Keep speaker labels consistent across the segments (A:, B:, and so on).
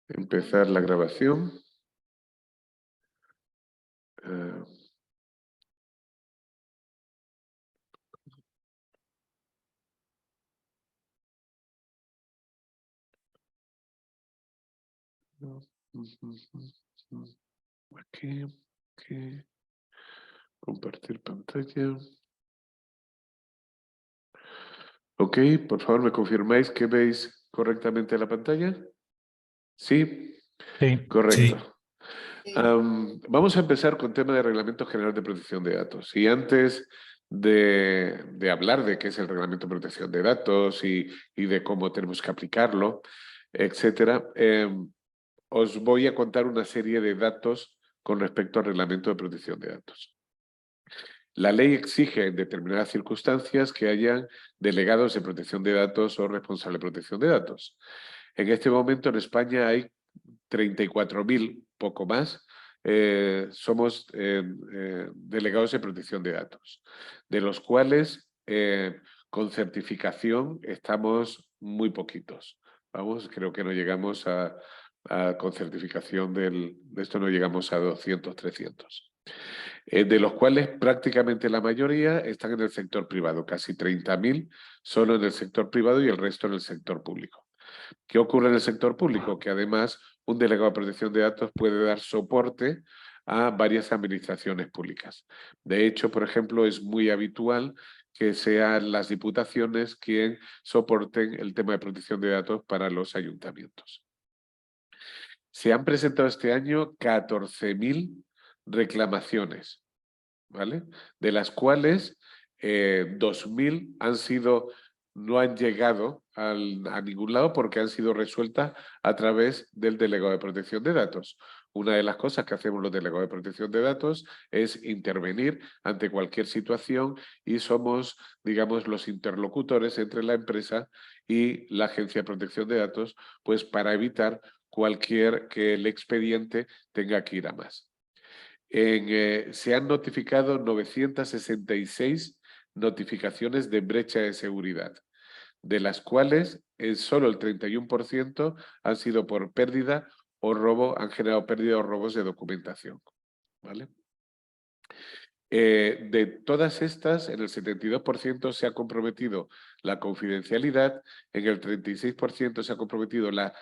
A: Empezar la grabación. Aquí. Compartir pantalla. Ok, por favor, ¿me confirmáis que veis correctamente la pantalla? ¿Sí?
B: Sí.
A: Correcto.
C: Sí.
A: Vamos a empezar con tema de Reglamento General de Protección de Datos. Y antes de hablar de qué es el Reglamento de Protección de Datos y de cómo tenemos que aplicarlo, etcétera, os voy a contar una serie de datos con respecto al Reglamento de Protección de Datos. La ley exige en determinadas circunstancias que hayan delegados de protección de datos o responsables de protección de datos. En este momento en España hay 34.000, poco más, somos delegados de protección de datos, de los cuales con certificación estamos muy poquitos. Vamos, creo que no llegamos con certificación de esto no llegamos a 200, 300. De los cuales prácticamente la mayoría están en el sector privado, casi 30.000 solo en el sector privado y el resto en el sector público. ¿Qué ocurre en el sector público? Que además un delegado de protección de datos puede dar soporte a varias administraciones públicas. De hecho, por ejemplo, es muy habitual que sean las diputaciones quien soporten el tema de protección de datos para los ayuntamientos. Se han presentado este año 14.000 reclamaciones, ¿vale? De las cuales 2.000 no han llegado a ningún lado porque han sido resueltas a través del delegado de protección de datos. Una de las cosas que hacemos los delegados de protección de datos es intervenir ante cualquier situación y somos, digamos, los interlocutores entre la empresa y la Agencia de Protección de Datos, pues para evitar que el expediente tenga que ir a más. Se han notificado 966 notificaciones de brecha de seguridad, de las cuales solo el 31% han sido por pérdida o robo, han generado pérdida o robos de documentación. ¿Vale? De todas estas, en el 72% se ha comprometido la confidencialidad, en el 36% se ha comprometido la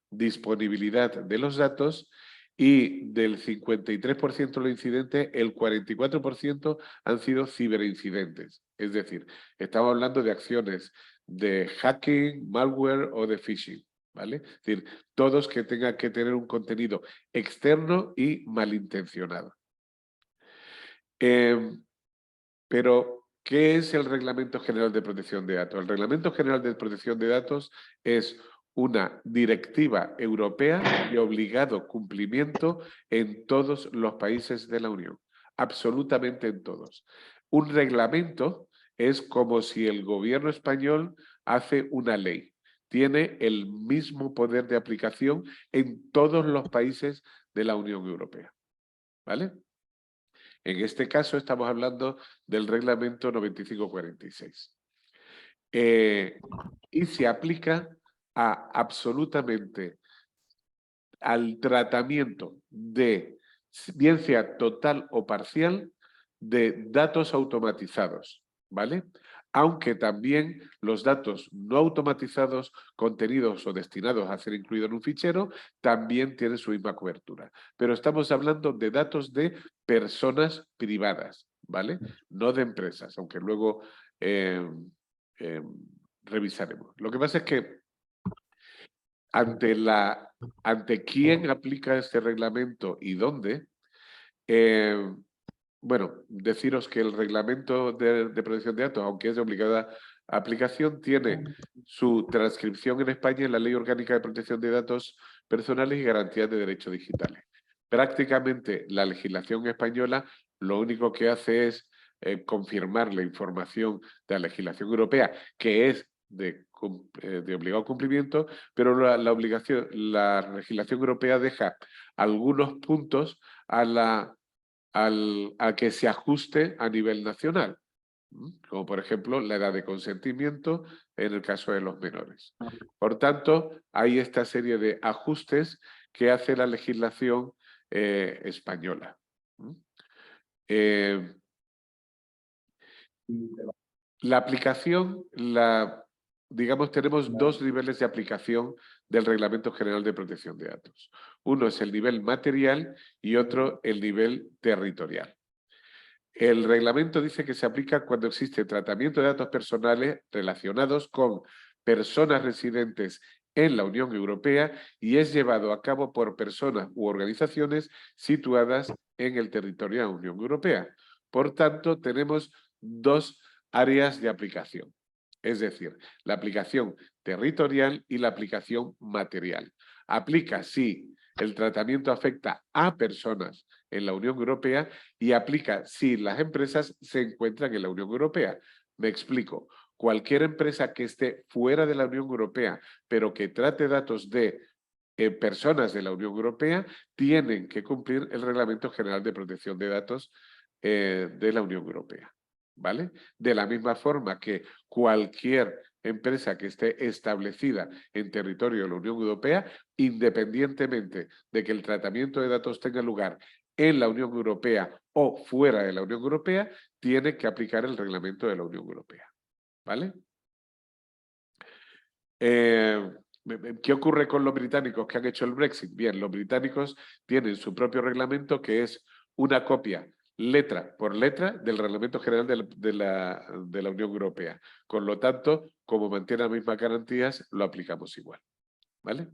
A: disponibilidad de los datos y del 53% de los incidentes, el 44% han sido ciberincidentes. Es decir, estamos hablando de acciones de hacking, malware o de phishing. ¿Vale? Es decir, todos que tengan que tener un contenido externo y malintencionado. Pero, ¿qué es el Reglamento General de Protección de Datos? El Reglamento General de Protección de Datos es una directiva europea de obligado cumplimiento en todos los países de la Unión, absolutamente en todos. Un reglamento es como si el gobierno español hace una ley. Tiene el mismo poder de aplicación en todos los países de la Unión Europea. ¿Vale? En este caso estamos hablando del reglamento 9546. Y se aplica absolutamente al tratamiento de, bien sea total o parcial, de datos automatizados, ¿vale? Aunque también los datos no automatizados, contenidos o destinados a ser incluidos en un fichero, también tienen su misma cobertura. Pero estamos hablando de datos de personas privadas, ¿vale? No de empresas, aunque luego revisaremos. Lo que pasa es que ante quién aplica este reglamento y dónde, bueno, deciros que el reglamento de protección de datos, aunque es de obligada aplicación, tiene su transcripción en España en la Ley Orgánica de Protección de Datos Personales y Garantías de Derechos Digitales. Prácticamente la legislación española lo único que hace es confirmar la información de la legislación europea, que es de obligado cumplimiento, pero la legislación europea deja algunos puntos a que se ajuste a nivel nacional, como por ejemplo la edad de consentimiento en el caso de los menores. Por tanto, hay esta serie de ajustes que hace la legislación española. Eh, la aplicación, digamos, tenemos dos niveles de aplicación del Reglamento General de Protección de Datos. Uno es el nivel material y otro el nivel territorial. El reglamento dice que se aplica cuando existe tratamiento de datos personales relacionados con personas residentes en la Unión Europea y es llevado a cabo por personas u organizaciones situadas en el territorio de la Unión Europea. Por tanto, tenemos dos áreas de aplicación, es decir, la aplicación territorial y la aplicación material. Aplica si el tratamiento afecta a personas en la Unión Europea y aplica si las empresas se encuentran en la Unión Europea. Me explico. Cualquier empresa que esté fuera de la Unión Europea, pero que trate datos de personas de la Unión Europea, tienen que cumplir el Reglamento General de Protección de Datos de la Unión Europea. ¿Vale? De la misma forma que cualquier empresa que esté establecida en territorio de la Unión Europea, independientemente de que el tratamiento de datos tenga lugar en la Unión Europea o fuera de la Unión Europea, tiene que aplicar el reglamento de la Unión Europea. ¿Vale? ¿Qué ocurre con los británicos que han hecho el Brexit? Bien, los británicos tienen su propio reglamento que es una copia letra por letra del Reglamento General de la Unión Europea. Con lo tanto, como mantiene las mismas garantías, lo aplicamos igual. ¿Vale?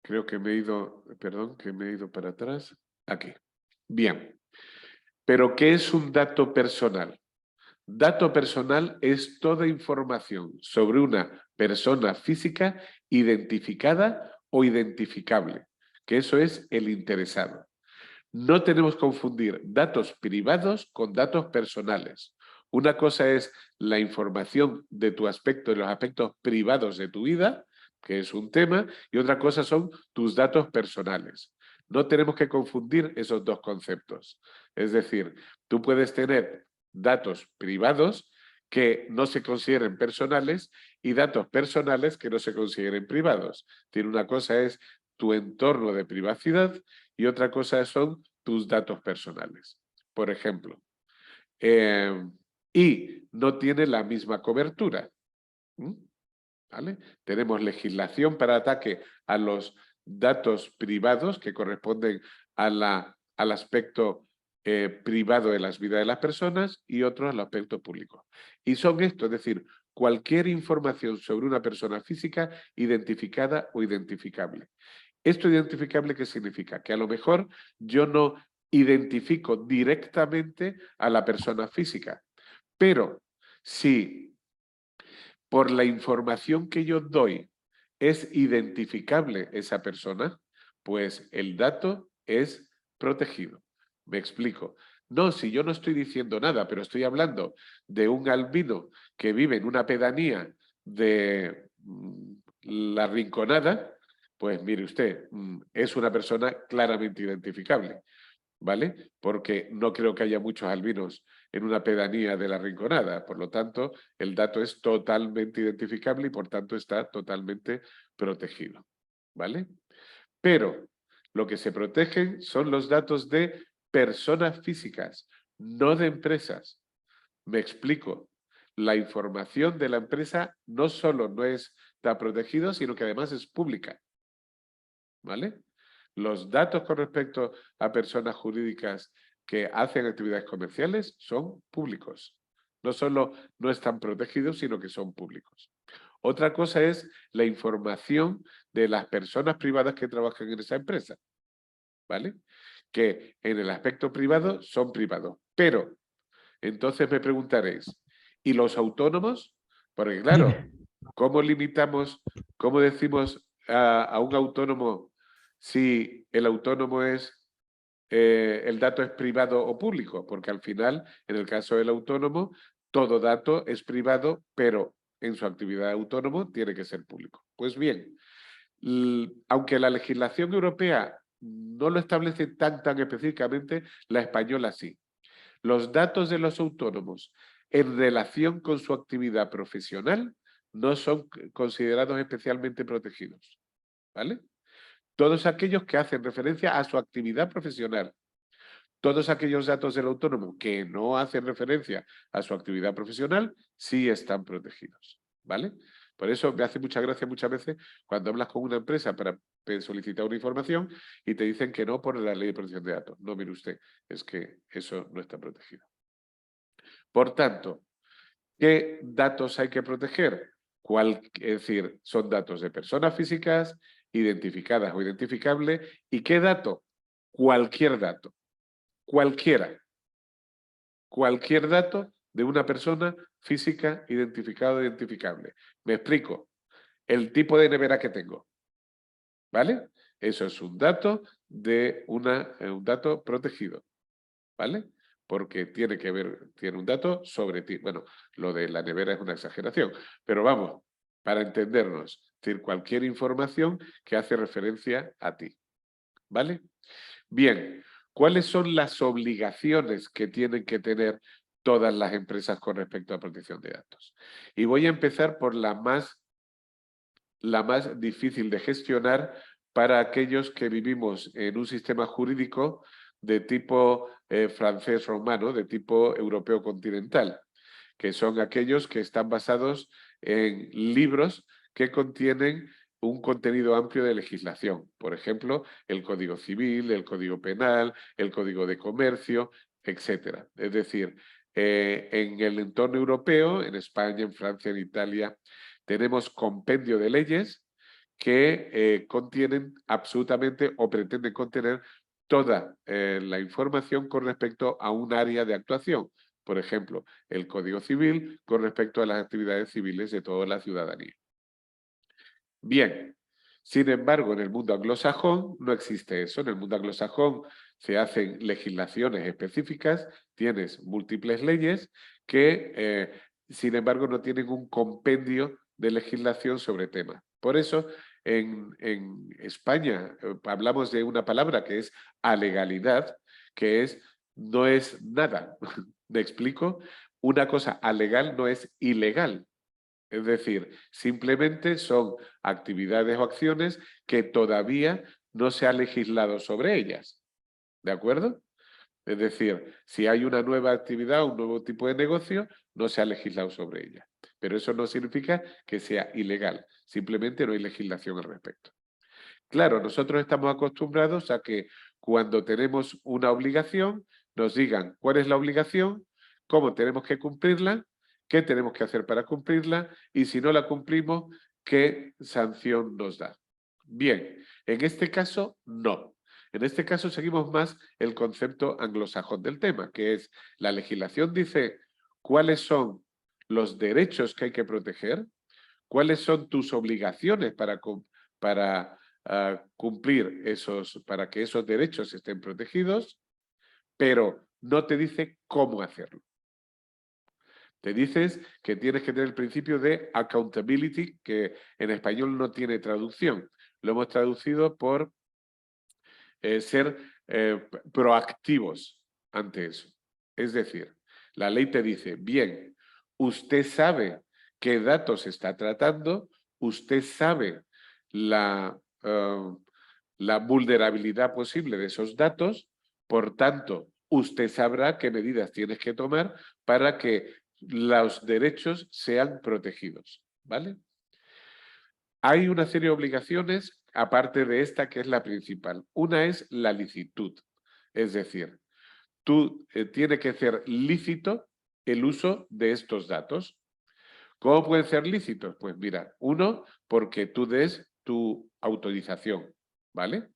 A: Creo que me he ido, perdón, que me he ido para atrás. Aquí. Bien. ¿Pero qué es un dato personal? Dato personal es toda información sobre una persona física identificada o identificable, que eso es el interesado. No tenemos que confundir datos privados con datos personales. Una cosa es la información de tu aspecto, de los aspectos privados de tu vida, que es un tema, y otra cosa son tus datos personales. No tenemos que confundir esos dos conceptos. Es decir, tú puedes tener datos privados que no se consideren personales y datos personales que no se consideren privados. Tiene una cosa es tu entorno de privacidad y otra cosa son tus datos personales. Por ejemplo, y no tiene la misma cobertura. ¿Vale? Tenemos legislación para ataque a los datos privados que corresponden al aspecto privado de las vidas de las personas y otros al aspecto público. Y son esto, es decir, cualquier información sobre una persona física identificada o identificable. ¿Esto identificable qué significa? Que a lo mejor yo no identifico directamente a la persona física, pero si por la información que yo doy es identificable esa persona, pues el dato es protegido. Me explico. No, si yo no estoy diciendo nada, pero estoy hablando de un albino que vive en una pedanía de La Rinconada, pues mire usted, es una persona claramente identificable. ¿Vale? Porque no creo que haya muchos albinos en una pedanía de La Rinconada. Por lo tanto, el dato es totalmente identificable y por tanto está totalmente protegido. ¿Vale? Pero lo que se protegen son los datos de personas físicas, no de empresas. Me explico. La información de la empresa no solo no está protegida, sino que además es pública. ¿Vale? Los datos con respecto a personas jurídicas que hacen actividades comerciales son públicos. No solo no están protegidos, sino que son públicos. Otra cosa es la información de las personas privadas que trabajan en esa empresa. ¿Vale? Que en el aspecto privado son privados. Pero, entonces me preguntaréis, ¿y los autónomos? Porque claro,
B: Dime.
A: ¿cómo limitamos, cómo decimos a un autónomo si el autónomo el dato es privado o público? Porque al final, en el caso del autónomo, todo dato es privado, pero en su actividad de autónomo tiene que ser público. Pues bien, aunque la legislación europea no lo establece tan específicamente, la española sí. Los datos de los autónomos en relación con su actividad profesional no son considerados especialmente protegidos, ¿vale? Todos aquellos que hacen referencia a su actividad profesional. Todos aquellos datos del autónomo que no hacen referencia a su actividad profesional sí están protegidos, ¿vale? Por eso me hace mucha gracia muchas veces cuando hablas con una empresa para solicitar una información y te dicen que no por la ley de protección de datos. No, mire usted, es que eso no está protegido. Por tanto, ¿qué datos hay que proteger? Es decir, son datos de personas físicas, identificadas o identificables. ¿Y qué dato? Cualquier dato. Cualquiera. Cualquier dato de una persona física identificada o identificable. Me explico. El tipo de nevera que tengo. ¿Vale? Eso es un dato de un dato protegido. ¿Vale? Porque tiene que ver, tiene un dato sobre ti. Bueno, lo de la nevera es una exageración, pero vamos, para entendernos, es decir, cualquier información que hace referencia a ti. ¿Vale? Bien, ¿cuáles son las obligaciones que tienen que tener todas las empresas con respecto a protección de datos? Y voy a empezar por la más difícil de gestionar para aquellos que vivimos en un sistema jurídico de tipo francés romano, de tipo europeo continental, que son aquellos que están basados en libros que contienen un contenido amplio de legislación. Por ejemplo, el Código Civil, el Código Penal, el Código de Comercio, etc. Es decir, en el entorno europeo, en España, en Francia, en Italia, tenemos compendio de leyes que contienen absolutamente o pretenden contener toda la información con respecto a un área de actuación. Por ejemplo, el Código Civil con respecto a las actividades civiles de toda la ciudadanía. Bien, sin embargo, en el mundo anglosajón no existe eso. En el mundo anglosajón se hacen legislaciones específicas, tienes múltiples leyes que, sin embargo, no tienen un compendio de legislación sobre temas. Por eso, en España hablamos de una palabra que es alegalidad, que no es nada. ¿Me explico? Una cosa alegal no es ilegal. Es decir, simplemente son actividades o acciones que todavía no se ha legislado sobre ellas. ¿De acuerdo? Es decir, si hay una nueva actividad, un nuevo tipo de negocio, no se ha legislado sobre ella. Pero eso no significa que sea ilegal. Simplemente no hay legislación al respecto. Claro, nosotros estamos acostumbrados a que cuando tenemos una obligación, nos digan cuál es la obligación, cómo tenemos que cumplirla, qué tenemos que hacer para cumplirla y si no la cumplimos, qué sanción nos da. Bien, en este caso, no. En este caso seguimos más el concepto anglosajón del tema, que es la legislación dice cuáles son los derechos que hay que proteger, cuáles son tus obligaciones para cumplir para que esos derechos estén protegidos, pero no te dice cómo hacerlo. Te dices que tienes que tener el principio de accountability, que en español no tiene traducción. Lo hemos traducido por ser proactivos ante eso. Es decir, la ley te dice, bien, usted sabe qué datos está tratando, usted sabe la vulnerabilidad posible de esos datos, por tanto, usted sabrá qué medidas tienes que tomar para que los derechos sean protegidos, ¿vale? Hay una serie de obligaciones, aparte de esta, que es la principal. Una es la licitud, es decir, tiene que ser lícito el uso de estos datos. ¿Cómo pueden ser lícitos? Pues mira, uno, porque tú des tu autorización, ¿vale?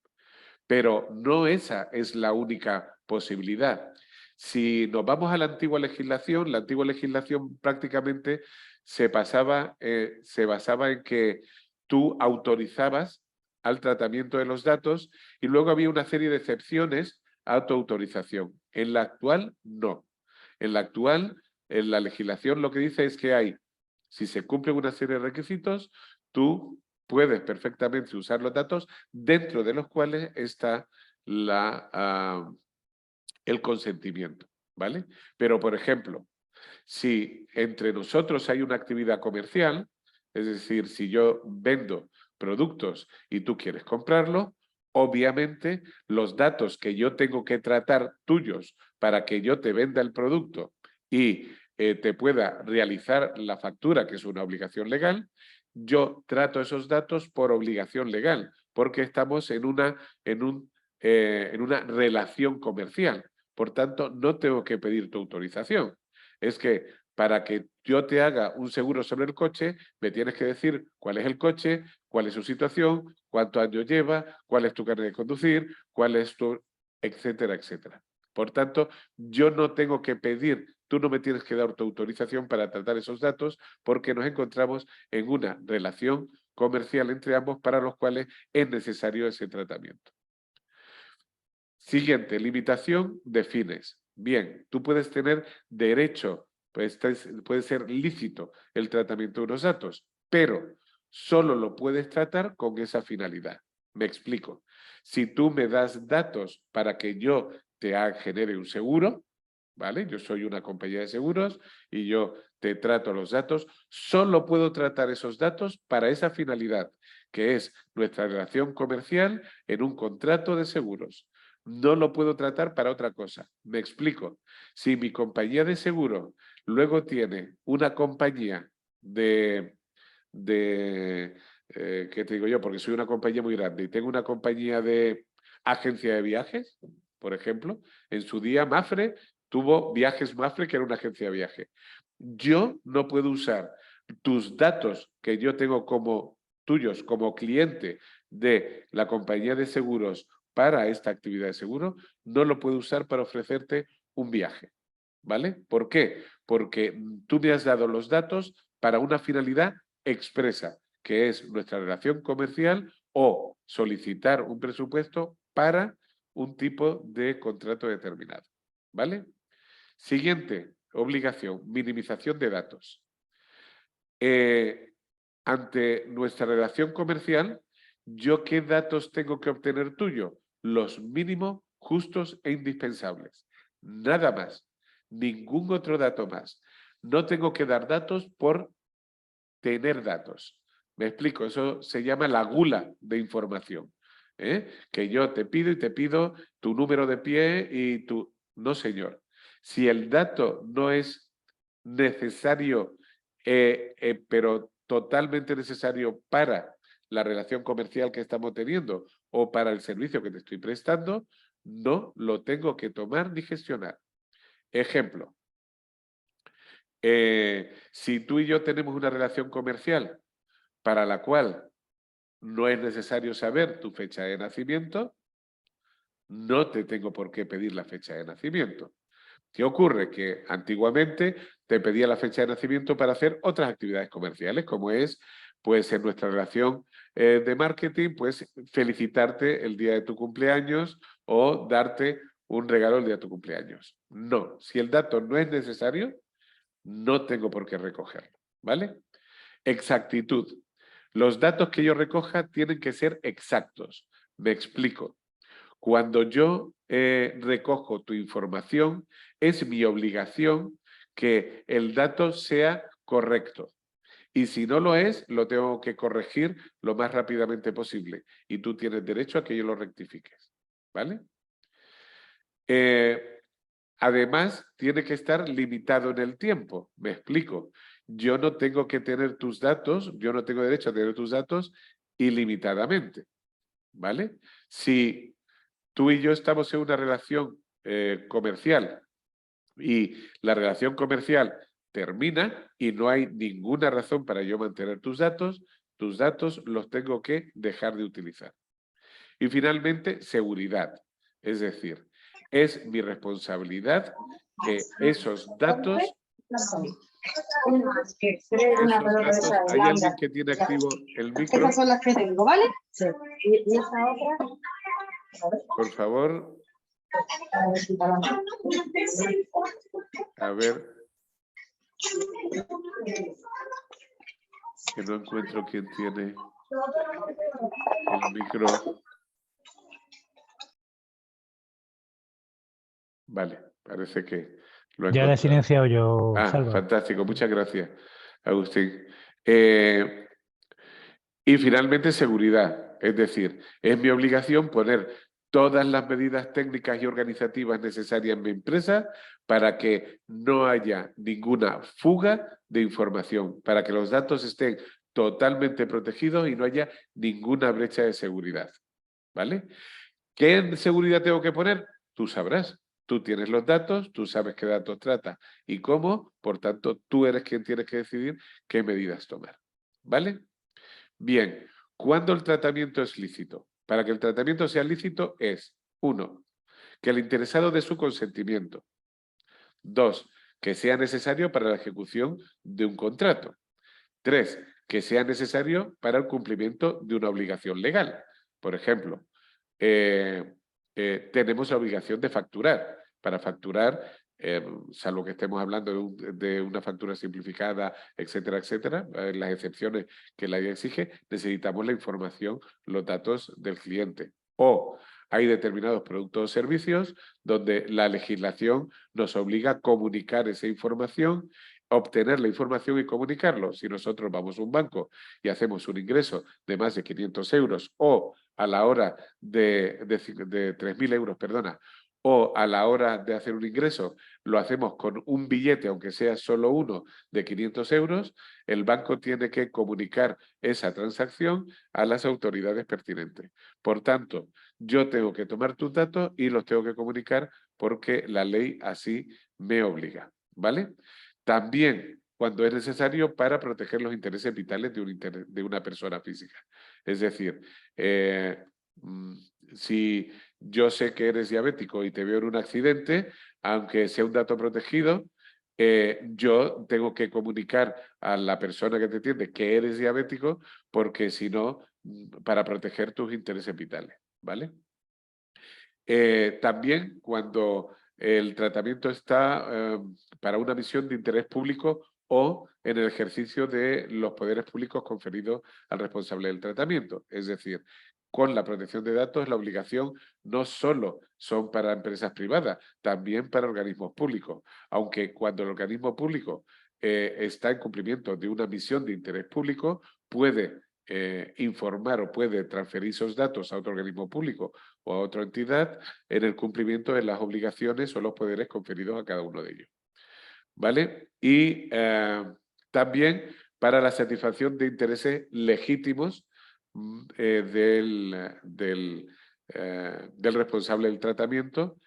A: Pero no esa es la única posibilidad. Si nos vamos a la antigua legislación prácticamente se basaba en que tú autorizabas al tratamiento de los datos y luego había una serie de excepciones a tu autorización. En la actual, no. En la actual, en la legislación lo que dice es que si se cumplen una serie de requisitos, tú puedes perfectamente usar los datos dentro de los cuales está el consentimiento, ¿vale? Pero, por ejemplo, si entre nosotros hay una actividad comercial, es decir, si yo vendo productos y tú quieres comprarlo, obviamente los datos que yo tengo que tratar tuyos para que yo te venda el producto y te pueda realizar la factura, que es una obligación legal, yo trato esos datos por obligación legal, porque estamos en una relación comercial. Por tanto, no tengo que pedir tu autorización. Es que para que yo te haga un seguro sobre el coche, me tienes que decir cuál es el coche, cuál es su situación, cuántos años lleva, cuál es tu carnet de conducir, cuál es tu... etcétera, etcétera. Por tanto, yo no tengo que pedir, tú no me tienes que dar tu autorización para tratar esos datos porque nos encontramos en una relación comercial entre ambos para los cuales es necesario ese tratamiento. Siguiente, limitación de fines. Bien, tú puedes tener derecho, pues puede ser lícito el tratamiento de unos datos, pero solo lo puedes tratar con esa finalidad. Me explico. Si tú me das datos para que yo te genere un seguro, ¿vale? Yo soy una compañía de seguros y yo te trato los datos, solo puedo tratar esos datos para esa finalidad, que es nuestra relación comercial en un contrato de seguros. No lo puedo tratar para otra cosa. Me explico. Si mi compañía de seguro luego tiene una compañía ¿qué te digo yo? Porque soy una compañía muy grande y tengo una compañía de agencia de viajes, por ejemplo, en su día Mafre tuvo Viajes Mafre, que era una agencia de viaje. Yo no puedo usar tus datos que yo tengo como tuyos, como cliente de la compañía de seguros para esta actividad de seguro, no lo puedo usar para ofrecerte un viaje. ¿Vale? ¿Por qué? Porque tú me has dado los datos para una finalidad expresa, que es nuestra relación comercial o solicitar un presupuesto para un tipo de contrato determinado. ¿Vale? Siguiente obligación, minimización de datos. Ante nuestra relación comercial, ¿yo qué datos tengo que obtener tuyo? Los mínimos, justos e indispensables. Nada más. Ningún otro dato más. No tengo que dar datos por tener datos. Me explico, eso se llama la gula de información. Que yo te pido y te pido tu número de pie y tu... No, señor. Si el dato no es necesario, pero totalmente necesario para la relación comercial que estamos teniendo o para el servicio que te estoy prestando, no lo tengo que tomar ni gestionar. Ejemplo, si tú y yo tenemos una relación comercial para la cual no es necesario saber tu fecha de nacimiento, no te tengo por qué pedir la fecha de nacimiento. ¿Qué ocurre? Que antiguamente te pedía la fecha de nacimiento para hacer otras actividades comerciales, como es, pues en nuestra relación de marketing, pues felicitarte el día de tu cumpleaños o darte un regalo el día de tu cumpleaños. No, si el dato no es necesario, no tengo por qué recogerlo, ¿vale? Exactitud. Los datos que yo recoja tienen que ser exactos. Me explico. Cuando yo recojo tu información, es mi obligación que el dato sea correcto. Y si no lo es, lo tengo que corregir lo más rápidamente posible. Y tú tienes derecho a que yo lo rectifiques. ¿Vale? Además, tiene que estar limitado en el tiempo. Me explico. Yo no tengo que tener tus datos, yo no tengo derecho a tener tus datos ilimitadamente. ¿Vale? Si tú y yo estamos en una relación comercial y la relación comercial termina y no hay ninguna razón para yo mantener tus datos los tengo que dejar de utilizar. Y finalmente, seguridad. Es decir, es mi responsabilidad que esos datos... ¿Hay alguien que tiene activo el micro?
B: Estas son las que tengo, ¿vale? Sí. ¿Y esa otra?
A: Por favor. A ver. Que no encuentro quién tiene. El micro. Vale, parece que lo he
C: Ya lo he
A: encontrado.
C: silenciado yo,
A: Ah,
C: Salva.
A: fantástico. Muchas gracias, Agustín. Y finalmente, seguridad. Es decir, es mi obligación poner todas las medidas técnicas y organizativas necesarias en mi empresa para que no haya ninguna fuga de información, para que los datos estén totalmente protegidos y no haya ninguna brecha de seguridad. ¿Vale? ¿Qué seguridad tengo que poner? Tú sabrás. Tú tienes los datos, tú sabes qué datos trata y cómo, por tanto, tú eres quien tienes que decidir qué medidas tomar. ¿Vale? Bien, ¿cuándo el tratamiento es lícito? Para que el tratamiento sea lícito es, 1, que el interesado dé su consentimiento. 2, que sea necesario para la ejecución de un contrato. 3, que sea necesario para el cumplimiento de una obligación legal. Por ejemplo, tenemos la obligación de facturar. Para facturar, salvo que estemos hablando de una factura simplificada, etcétera, etcétera, las excepciones que la ley exige, necesitamos la información, los datos del cliente. O hay determinados productos o servicios donde la legislación nos obliga a comunicar esa información, obtener la información y comunicarlo. Si nosotros vamos a un banco y hacemos un ingreso de más de 500 euros o a la hora de 3.000 euros, perdona, o a la hora de hacer un ingreso lo hacemos con un billete, aunque sea solo uno, de 500 euros, el banco tiene que comunicar esa transacción a las autoridades pertinentes. Por tanto, yo tengo que tomar tus datos y los tengo que comunicar porque la ley así me obliga, ¿vale? También cuando es necesario para proteger los intereses vitales de una persona física. Es decir, si yo sé que eres diabético y te veo en un accidente, aunque sea un dato protegido, yo tengo que comunicar a la persona que te atiende que eres diabético, porque si no, para proteger tus intereses vitales, ¿vale? También cuando el tratamiento está para una misión de interés público o en el ejercicio de los poderes públicos conferidos al responsable del tratamiento. Es decir, con la protección de datos, la obligación no solo son para empresas privadas, también para organismos públicos. Aunque cuando el organismo público está en cumplimiento de una misión de interés público, puede informar o puede transferir esos datos a otro organismo público o a otra entidad en el cumplimiento de las obligaciones o los poderes conferidos a cada uno de ellos. ¿Vale? Y también para la satisfacción de intereses legítimos del responsable del tratamiento,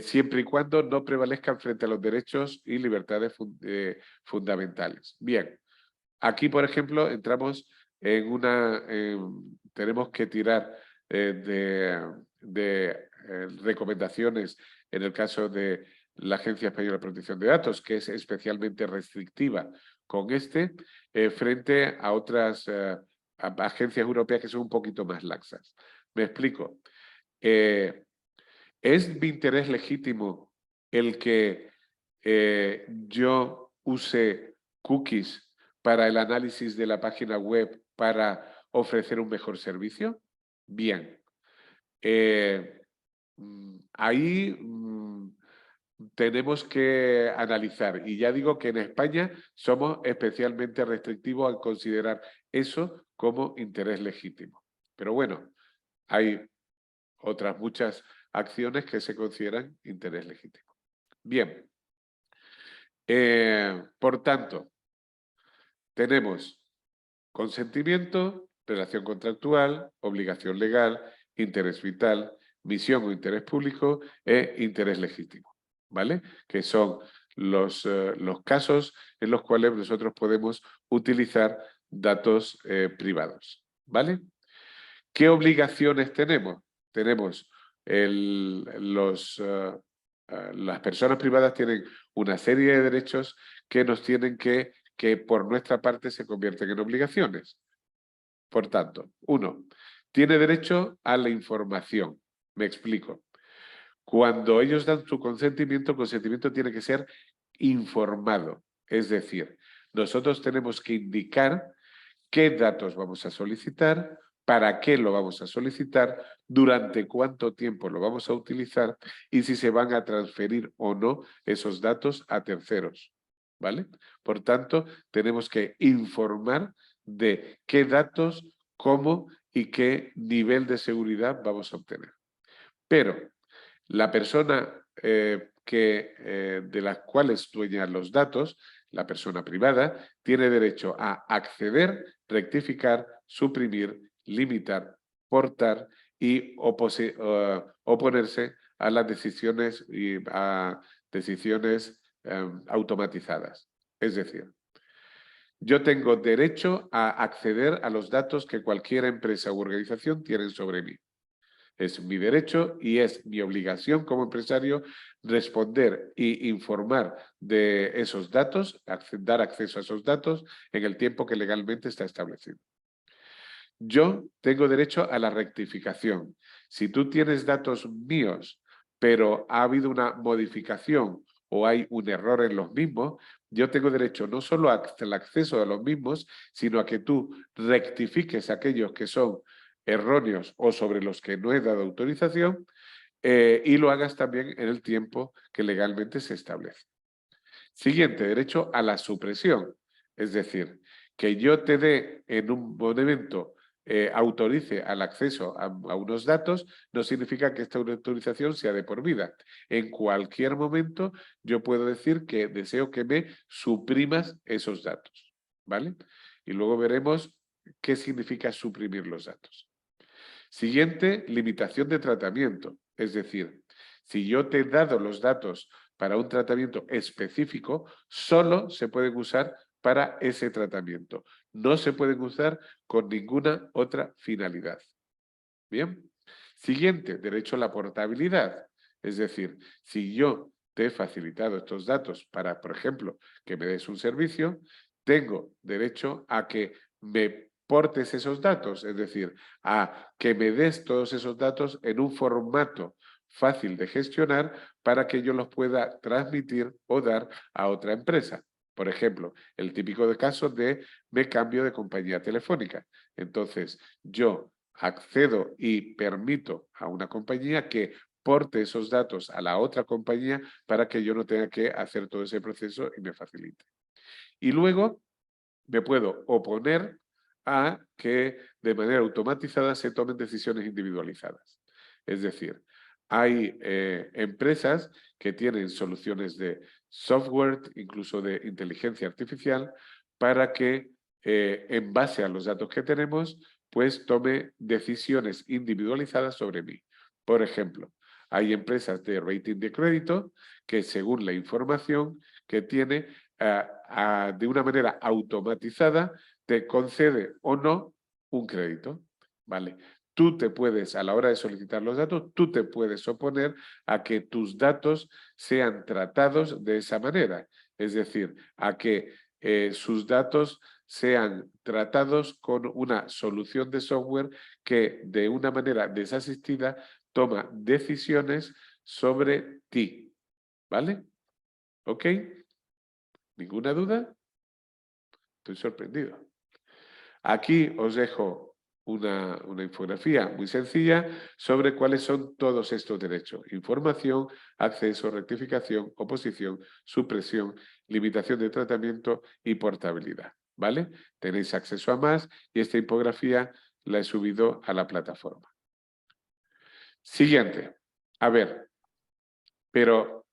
A: siempre y cuando no prevalezcan frente a los derechos y libertades fundamentales. Bien, aquí, por ejemplo, entramos en una... tenemos que tirar recomendaciones en el caso de la Agencia Española de Protección de Datos, que es especialmente restrictiva con frente a otras agencias europeas que son un poquito más laxas. Me explico. ¿Es mi interés legítimo el que yo use cookies para el análisis de la página web para ofrecer un mejor servicio? Bien. Ahí tenemos que analizar. Y ya digo que en España somos especialmente restrictivos al considerar eso como interés legítimo. Pero bueno, hay otras muchas acciones que se consideran interés legítimo. Bien. Por tanto, tenemos consentimiento, relación contractual, obligación legal, interés vital, misión o interés público e interés legítimo, ¿vale? Que son los casos en los cuales nosotros podemos utilizar datos privados, ¿vale? ¿Qué obligaciones tenemos? Tenemos las personas privadas tienen una serie de derechos que nos tienen que por nuestra parte se convierten en obligaciones. Por tanto, 1, tiene derecho a la información. Me explico. Cuando ellos dan su consentimiento, el consentimiento tiene que ser informado. Es decir, nosotros tenemos que indicar qué datos vamos a solicitar, para qué lo vamos a solicitar, durante cuánto tiempo lo vamos a utilizar y si se van a transferir o no esos datos a terceros, ¿vale? Por tanto, tenemos que informar de qué datos, cómo y qué nivel de seguridad vamos a obtener. Pero la persona de las cuales dueñan los datos, la persona privada, tiene derecho a acceder, rectificar, suprimir, limitar, portar y oponerse a las decisiones automatizadas. Es decir, yo tengo derecho a acceder a los datos que cualquier empresa u organización tienen sobre mí. Es mi derecho y es mi obligación como empresario responder e informar de esos datos, dar acceso a esos datos en el tiempo que legalmente está establecido. Yo tengo derecho a la rectificación. Si tú tienes datos míos, pero ha habido una modificación o hay un error en los mismos, yo tengo derecho no solo al acceso a los mismos, sino a que tú rectifiques aquellos que son erróneos o sobre los que no he dado autorización y lo hagas también en el tiempo que legalmente se establece. Siguiente, derecho a la supresión. Es decir, que yo te dé en un momento, autorice al acceso a unos datos, no significa que esta autorización sea de por vida. En cualquier momento yo puedo decir que deseo que me suprimas esos datos, ¿vale? Y luego veremos qué significa suprimir los datos. Siguiente, limitación de tratamiento. Es decir, si yo te he dado los datos para un tratamiento específico, solo se pueden usar para ese tratamiento. No se pueden usar con ninguna otra finalidad. Bien. Siguiente, derecho a la portabilidad. Es decir, si yo te he facilitado estos datos para, por ejemplo, que me des un servicio, tengo derecho a que me portes esos datos, es decir, a que me des todos esos datos en un formato fácil de gestionar para que yo los pueda transmitir o dar a otra empresa. Por ejemplo, el típico de caso de me cambio de compañía telefónica. Entonces, yo accedo y permito a una compañía que porte esos datos a la otra compañía para que yo no tenga que hacer todo ese proceso y me facilite. Y luego me puedo oponer a que de manera automatizada se tomen decisiones individualizadas. Es decir, hay empresas que tienen soluciones de software, incluso de inteligencia artificial, para que en base a los datos que tenemos, pues tome decisiones individualizadas sobre mí. Por ejemplo, hay empresas de rating de crédito que según la información que tiene, de una manera automatizada, te concede o no un crédito. ¿Vale? Tú te puedes, a la hora de solicitar los datos, tú te puedes oponer a que tus datos sean tratados de esa manera. Es decir, a que sus datos sean tratados con una solución de software que de una manera desasistida toma decisiones sobre ti. ¿Vale? ¿Ok? ¿Ninguna duda? Estoy sorprendido. Aquí os dejo una infografía muy sencilla sobre cuáles son todos estos derechos. Información, acceso, rectificación, oposición, supresión, limitación de tratamiento y portabilidad. ¿Vale? Tenéis acceso a más y esta infografía la he subido a la plataforma. Siguiente. A ver, pero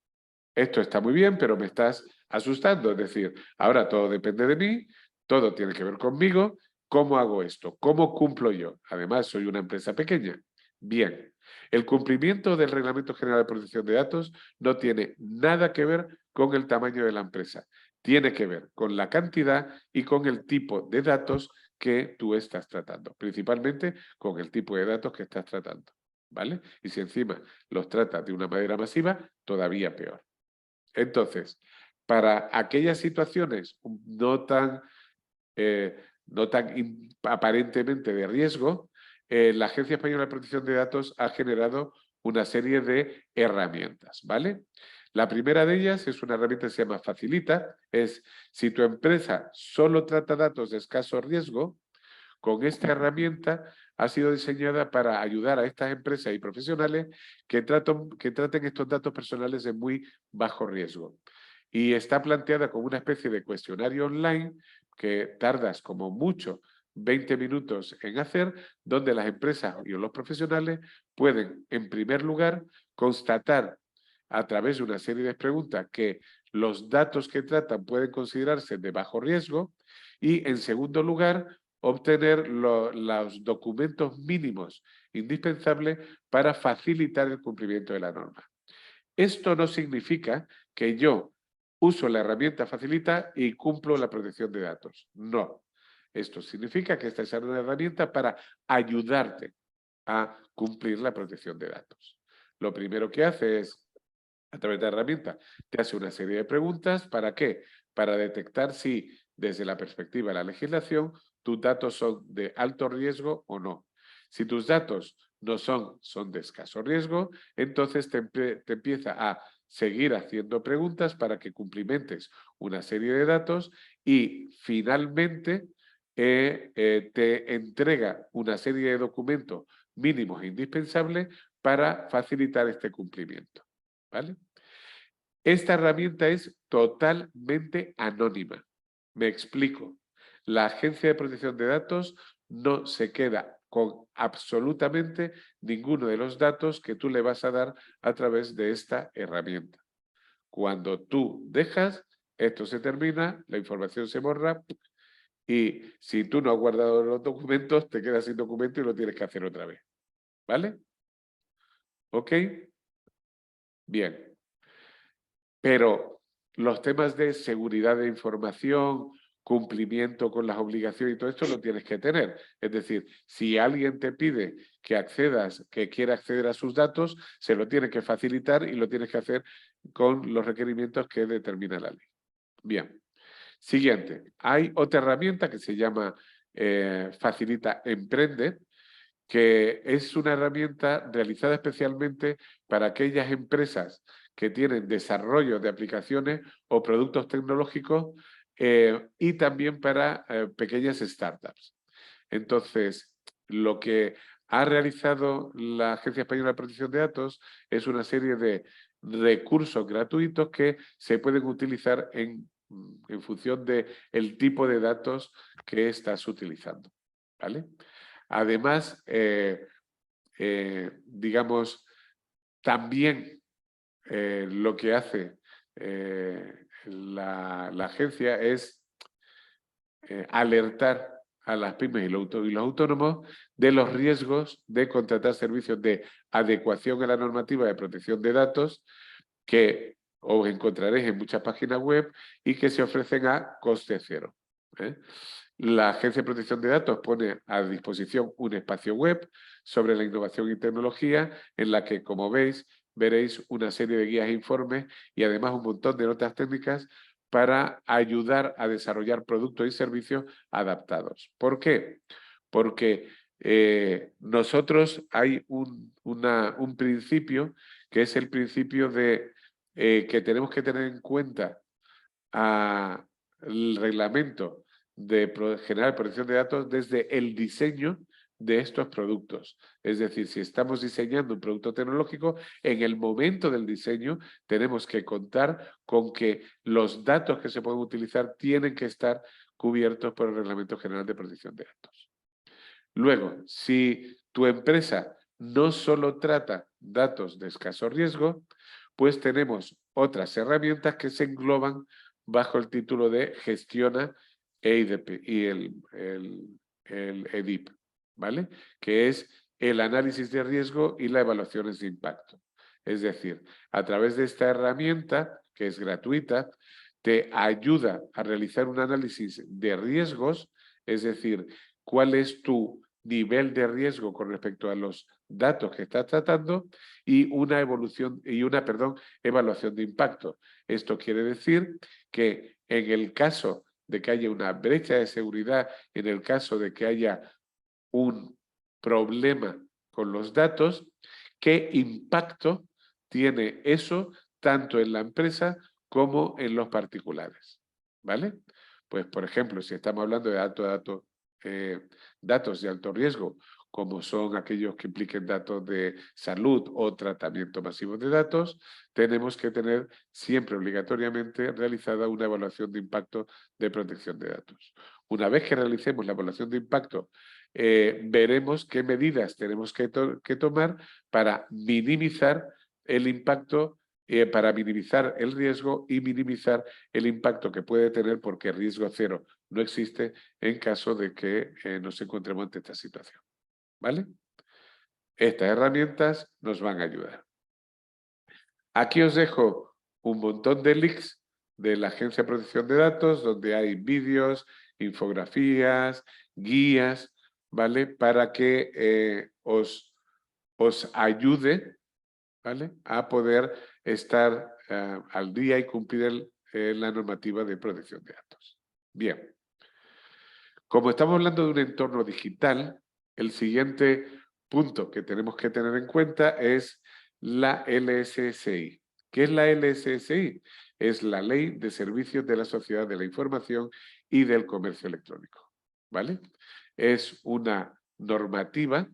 A: esto está muy bien, pero me estás asustando. Es decir, ahora todo depende de mí, todo tiene que ver conmigo. ¿Cómo hago esto? ¿Cómo cumplo yo? Además, soy una empresa pequeña. Bien, el cumplimiento del Reglamento General de Protección de Datos no tiene nada que ver con el tamaño de la empresa. Tiene que ver con la cantidad y con el tipo de datos que tú estás tratando. Principalmente con el tipo de datos que estás tratando. ¿Vale? Y si encima los tratas de una manera masiva, todavía peor. Entonces, para aquellas situaciones no tan aparentemente de riesgo, la Agencia Española de Protección de Datos ha generado una serie de herramientas, ¿vale? La primera de ellas es una herramienta que se llama Facilita, es si tu empresa solo trata datos de escaso riesgo, con esta herramienta ha sido diseñada para ayudar a estas empresas y profesionales que traten estos datos personales de muy bajo riesgo. Y está planteada como una especie de cuestionario online que tardas como mucho 20 minutos en hacer, donde las empresas y los profesionales pueden, en primer lugar, constatar a través de una serie de preguntas que los datos que tratan pueden considerarse de bajo riesgo y, en segundo lugar, obtener los documentos mínimos indispensables para facilitar el cumplimiento de la norma. Esto no significa que yo uso la herramienta Facilita y cumplo la protección de datos. No. Esto significa que esta es una herramienta para ayudarte a cumplir la protección de datos. Lo primero que hace es, a través de la herramienta, te hace una serie de preguntas. ¿Para qué? Para detectar si, desde la perspectiva de la legislación, tus datos son de alto riesgo o no. Si tus datos no son de escaso riesgo, entonces te empieza a seguir haciendo preguntas para que cumplimentes una serie de datos y finalmente te entrega una serie de documentos mínimos e indispensables para facilitar este cumplimiento. ¿Vale? Esta herramienta es totalmente anónima. Me explico. La Agencia de Protección de Datos no se queda con absolutamente ninguno de los datos que tú le vas a dar a través de esta herramienta. Cuando tú dejas, esto se termina, la información se borra y si tú no has guardado los documentos, te quedas sin documento y lo tienes que hacer otra vez. ¿Vale? ¿Ok? Bien. Pero los temas de seguridad de información, cumplimiento con las obligaciones y todo esto lo tienes que tener. Es decir, si alguien te pide que accedas, que quiera acceder a sus datos, se lo tiene que facilitar y lo tienes que hacer con los requerimientos que determina la ley. Bien. Siguiente. Hay otra herramienta que se llama Facilita Emprende, que es una herramienta realizada especialmente para aquellas empresas que tienen desarrollo de aplicaciones o productos tecnológicos y también para pequeñas startups. Entonces, lo que ha realizado la Agencia Española de Protección de Datos es una serie de recursos gratuitos que se pueden utilizar en función del tipo de datos que estás utilizando. ¿Vale? Además, digamos, también lo que hace la agencia es alertar a las pymes y los autónomos de los riesgos de contratar servicios de adecuación a la normativa de protección de datos que os encontraréis en muchas páginas web y que se ofrecen a coste cero. La Agencia de Protección de Datos pone a disposición un espacio web sobre la innovación y tecnología en la que, como veis, veréis una serie de guías e informes y además un montón de notas técnicas para ayudar a desarrollar productos y servicios adaptados. ¿Por qué? Porque nosotros hay un principio que es el principio de que tenemos que tener en cuenta el reglamento general de protección de datos desde el diseño de estos productos. Es decir, si estamos diseñando un producto tecnológico, en el momento del diseño tenemos que contar con que los datos que se pueden utilizar tienen que estar cubiertos por el Reglamento General de Protección de Datos. Luego, si tu empresa no solo trata datos de escaso riesgo, pues tenemos otras herramientas que se engloban bajo el título de Gestiona EIDP y el EDIP, ¿vale? Que es el análisis de riesgo y las evaluaciones de impacto. Es decir, a través de esta herramienta, que es gratuita, te ayuda a realizar un análisis de riesgos, es decir, cuál es tu nivel de riesgo con respecto a los datos que estás tratando y una evaluación de impacto. Esto quiere decir que en el caso de que haya una brecha de seguridad, en el caso de que haya un problema con los datos, ¿qué impacto tiene eso tanto en la empresa como en los particulares? ¿Vale? Pues, por ejemplo, si estamos hablando de datos datos de alto riesgo, como son aquellos que impliquen datos de salud o tratamiento masivo de datos, tenemos que tener siempre obligatoriamente realizada una evaluación de impacto de protección de datos. Una vez que realicemos la evaluación de impacto, veremos qué medidas tenemos que tomar para minimizar el impacto, para minimizar el riesgo y minimizar el impacto que puede tener, porque riesgo cero no existe en caso de que nos encontremos ante esta situación. ¿Vale? Estas herramientas nos van a ayudar. Aquí os dejo un montón de links de la Agencia de Protección de Datos, donde hay vídeos, infografías, guías, ¿vale? Para que os ayude, ¿vale?, a poder estar al día y cumplir la normativa de protección de datos. Bien. Como estamos hablando de un entorno digital, el siguiente punto que tenemos que tener en cuenta es la LSSI. ¿Qué es la LSSI? Es la Ley de Servicios de la Sociedad de la Información y del Comercio Electrónico, ¿vale? Es una normativa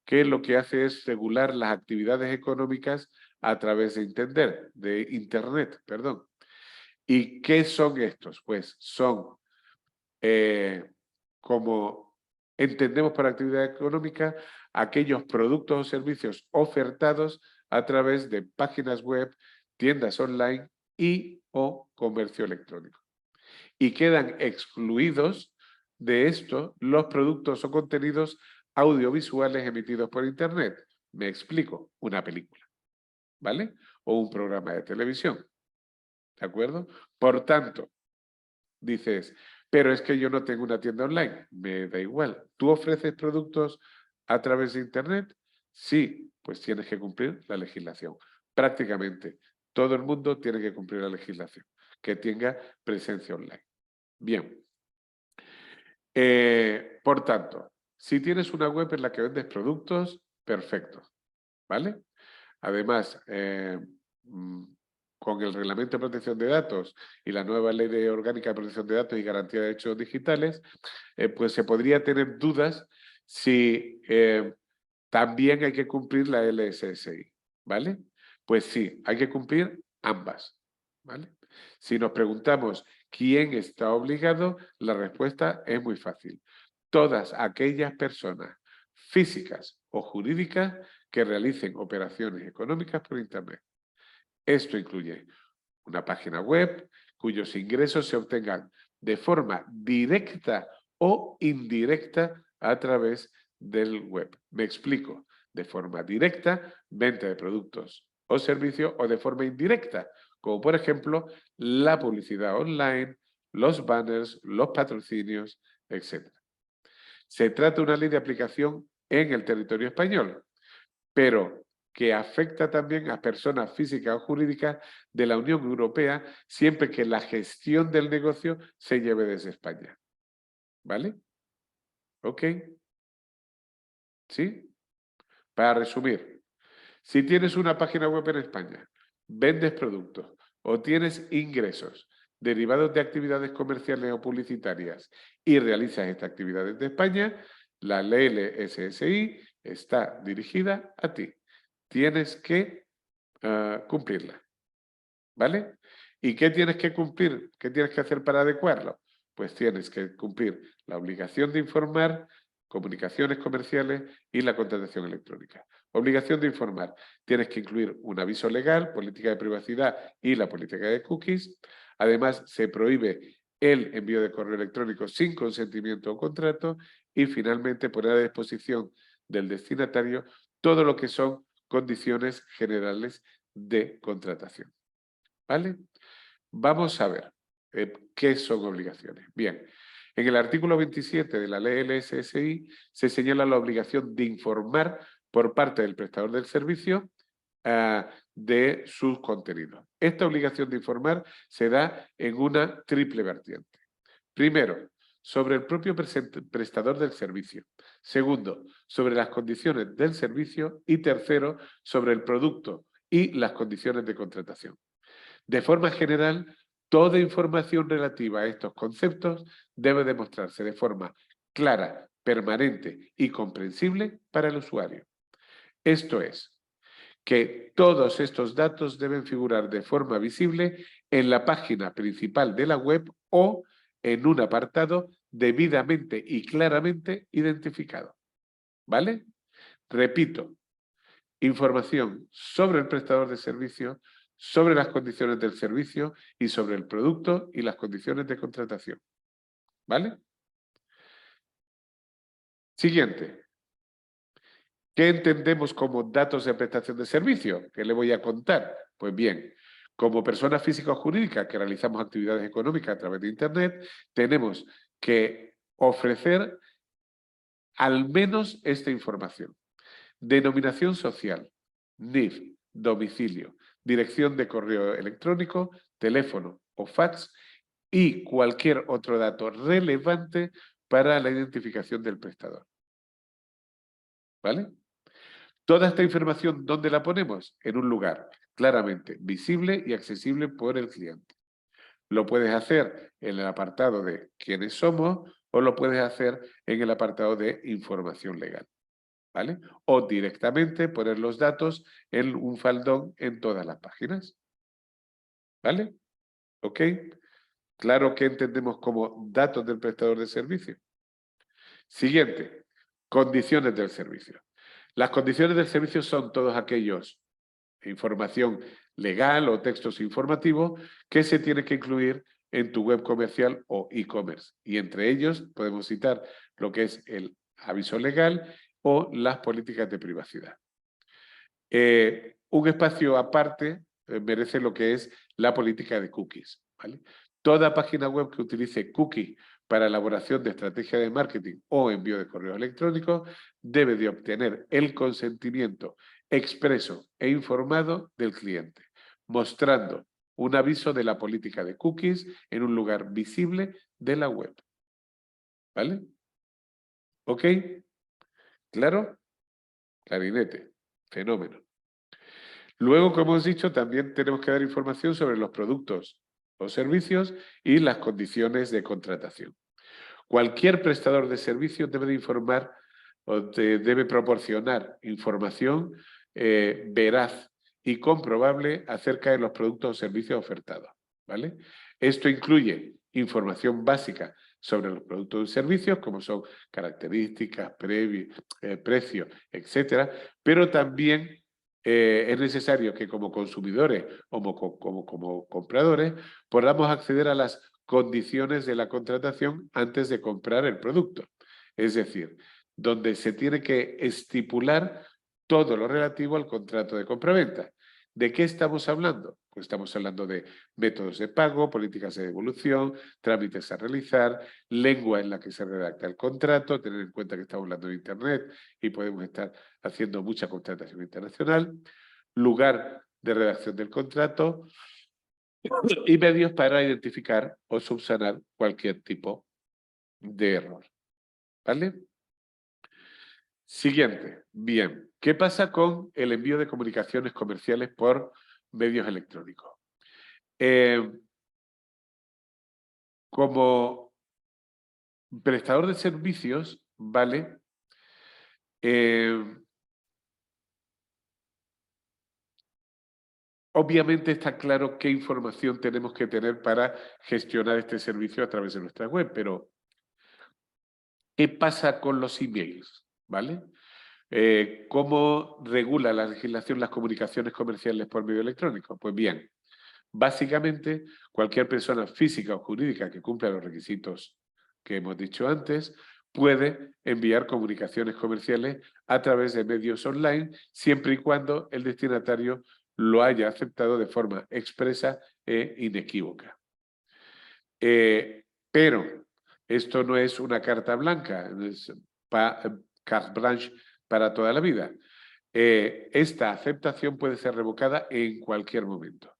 A: que lo que hace es regular las actividades económicas a través de Internet. ¿Y qué son estos? Pues son como entendemos por actividad económica, aquellos productos o servicios ofertados a través de páginas web, tiendas online y o comercio electrónico. Y quedan excluidos de esto los productos o contenidos audiovisuales emitidos por Internet. Me explico, una película, ¿vale? O un programa de televisión, ¿de acuerdo? Por tanto, dices, pero es que yo no tengo una tienda online. Me da igual. ¿Tú ofreces productos a través de Internet? Sí, pues tienes que cumplir la legislación. Prácticamente todo el mundo tiene que cumplir la legislación, que tenga presencia online. Bien. Por tanto, si tienes una web en la que vendes productos, perfecto, ¿vale? Además, con el Reglamento de Protección de Datos y la nueva Ley Orgánica de Protección de Datos y Garantía de Derechos Digitales, pues se podría tener dudas si también hay que cumplir la LSSI, ¿vale? Pues sí, hay que cumplir ambas, ¿vale? Si nos preguntamos quién está obligado, la respuesta es muy fácil. Todas aquellas personas físicas o jurídicas que realicen operaciones económicas por Internet. Esto incluye una página web cuyos ingresos se obtengan de forma directa o indirecta a través del web. Me explico. De forma directa, venta de productos o servicios, o de forma indirecta, como por ejemplo la publicidad online, los banners, los patrocinios, etc. Se trata de una ley de aplicación en el territorio español, pero que afecta también a personas físicas o jurídicas de la Unión Europea siempre que la gestión del negocio se lleve desde España. ¿Vale? ¿Ok? ¿Sí? Para resumir, si tienes una página web en España, vendes productos o tienes ingresos derivados de actividades comerciales o publicitarias y realizas estas actividades de España, la ley LSSI está dirigida a ti. Tienes que cumplirla, ¿vale? ¿Y qué tienes que cumplir? ¿Qué tienes que hacer para adecuarlo? Pues tienes que cumplir la obligación de informar, comunicaciones comerciales y la contratación electrónica. Obligación de informar. Tienes que incluir un aviso legal, política de privacidad y la política de cookies. Además, se prohíbe el envío de correo electrónico sin consentimiento o contrato. Y finalmente, poner a disposición del destinatario todo lo que son condiciones generales de contratación. ¿Vale? Vamos a ver qué son obligaciones. Bien, en el artículo 27 de la ley LSSI se señala la obligación de informar por parte del prestador del servicio de sus contenidos. Esta obligación de informar se da en una triple vertiente. Primero, sobre el propio prestador del servicio. Segundo, sobre las condiciones del servicio. Y tercero, sobre el producto y las condiciones de contratación. De forma general, toda información relativa a estos conceptos debe demostrarse de forma clara, permanente y comprensible para el usuario. Esto es, que todos estos datos deben figurar de forma visible en la página principal de la web o en un apartado debidamente y claramente identificado. ¿Vale? Repito, información sobre el prestador de servicio, sobre las condiciones del servicio y sobre el producto y las condiciones de contratación. ¿Vale? Siguiente. ¿Qué entendemos como datos de prestación de servicio? ¿Qué le voy a contar? Pues bien, como personas físicas o jurídicas que realizamos actividades económicas a través de Internet, tenemos que ofrecer al menos esta información. Denominación social, NIF, domicilio, dirección de correo electrónico, teléfono o fax y cualquier otro dato relevante para la identificación del prestador. ¿Vale? Toda esta información, ¿dónde la ponemos? En un lugar claramente visible y accesible por el cliente. Lo puedes hacer en el apartado de quiénes somos o lo puedes hacer en el apartado de información legal. ¿Vale? O directamente poner los datos en un faldón en todas las páginas. ¿Vale? ¿Ok? Claro que entendemos como datos del prestador de servicio. Siguiente, condiciones del servicio. Las condiciones del servicio son todos aquellos información legal o textos informativos que se tiene que incluir en tu web comercial o e-commerce. Y entre ellos podemos citar lo que es el aviso legal o las políticas de privacidad. Un espacio aparte merece lo que es la política de cookies. ¿Vale? Toda página web que utilice cookies para elaboración de estrategia de marketing o envío de correos electrónicos debe de obtener el consentimiento expreso e informado del cliente, mostrando un aviso de la política de cookies en un lugar visible de la web. ¿Vale? ¿Ok? ¿Claro? Clarinete. Fenómeno. Luego, como hemos dicho, también tenemos que dar información sobre los productos o servicios y las condiciones de contratación. Cualquier prestador de servicios debe de informar o debe proporcionar información veraz y comprobable acerca de los productos o servicios ofertados. ¿Vale? Esto incluye información básica sobre los productos y servicios, como son características, precios, etcétera, pero también es necesario que como consumidores o como compradores podamos acceder a las condiciones de la contratación antes de comprar el producto. Es decir, donde se tiene que estipular todo lo relativo al contrato de compraventa. ¿De qué estamos hablando? Pues estamos hablando de métodos de pago, políticas de devolución, trámites a realizar, lengua en la que se redacta el contrato, tener en cuenta que estamos hablando de Internet y podemos estar haciendo mucha contratación internacional, lugar de redacción del contrato y medios para identificar o subsanar cualquier tipo de error. ¿Vale? Siguiente. Bien. ¿Qué pasa con el envío de comunicaciones comerciales por medios electrónicos? Como prestador de servicios, ¿vale? Obviamente está claro qué información tenemos que tener para gestionar este servicio a través de nuestra web, pero ¿qué pasa con los emails? ¿Vale? ¿Cómo regula la legislación las comunicaciones comerciales por medio electrónico? Pues bien, básicamente cualquier persona física o jurídica que cumpla los requisitos que hemos dicho antes puede enviar comunicaciones comerciales a través de medios online siempre y cuando el destinatario lo haya aceptado de forma expresa e inequívoca. Pero esto no es una carta blanca, es carte blanche para toda la vida. Esta aceptación puede ser revocada en cualquier momento.